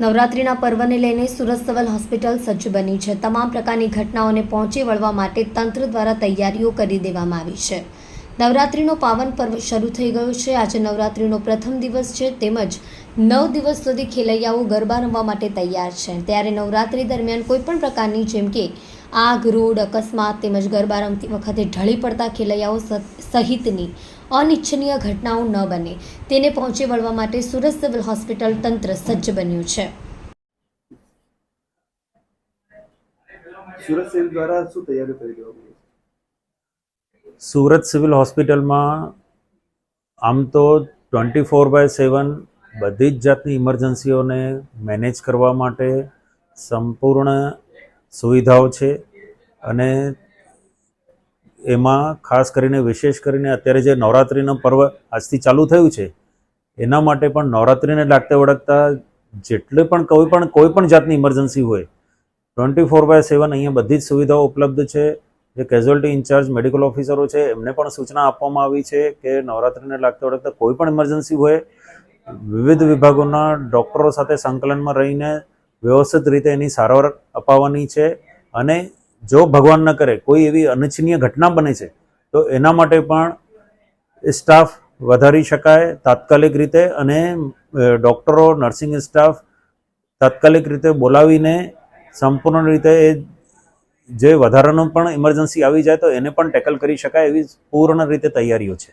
નવરાત્રિના પર્વને લઈને સુરત સિવિલ હોસ્પિટલ સજ્જ બની છે। તમામ પ્રકારની ઘટનાઓને પહોંચી વળવા માટે તંત્ર દ્વારા તૈયારીઓ કરી દેવામાં આવી છે। નવરાત્રિનો પાવન પર્વ શરૂ થઈ ગયો છે। આજે નવરાત્રિનો પ્રથમ દિવસ છે, તેમજ 9 દિવસ સુધી ખેલૈયાઓ ગરબા રમવા માટે તૈયાર છે। ત્યારે નવરાત્રિ દરમિયાન કોઈપણ પ્રકારની જેમ કે આગ, રોડ અકસ્માત તેમજ ગરબા રમતી વખતે ઢળી પડતા ખેલૈયાઓ સહિતની અનિચ્છનીય ઘટનાઓ ન બને તેને પહોંચી વળવા માટે સુરત સિવિલ હોસ્પિટલ તંત્ર સજ્જ બન્યું છે। સુરત સિવિલ દ્વારા શું તૈયારી કરી દેવામાં આવી? સુરત સિવિલ હોસ્પિટલમાં આમ તો 24/7 બધી જ જાતની ઇમરજન્સીઓને મેનેજ કરવા માટે સંપૂર્ણ સુવિધાઓ છે અને એમાં ખાસ કરીને વિશેષ કરીને અત્યારે જે નવરાત્રિનું પર્વ આજથી ચાલુ થયું છે એના માટે પણ નવરાત્રિને લાગતા વળગતા જેટલે પણ કોઈ પણ જાતની ઇમરજન્સી હોય 24/7 અહીંયા બધી જ સુવિધાઓ ઉપલબ્ધ છે। જે કેઝ્યુઅલ્ટી ઇન્ચાર્જ મેડિકલ ઓફિસરો છે એમને પણ સૂચના આપવામાં આવી છે કે નવરાત્રિને લાગતા વળગતા કોઈ પણ ઇમરજન્સી હોય વિવિધ વિભાગોના ડૉક્ટરો સાથે સંકલનમાં રહીને વ્યવસ્થિત રીતે એની સારવાર અપાવવાની છે। અને જો ભગવાન ન કરે કોઈ એવી અનિચ્છનીય ઘટના બને છે તો એના માટે પણ સ્ટાફ વધારી શકાય તાત્કાલિક રીતે, અને ડૉક્ટરો, નર્સિંગ સ્ટાફ તાત્કાલિક રીતે બોલાવીને સંપૂર્ણ રીતે એ જે વધારાનું પણ ઇમરજન્સી આવી જાય તો એને પણ ટેકલ કરી શકાય એવી પૂર્ણ રીતે તૈયારીઓ છે।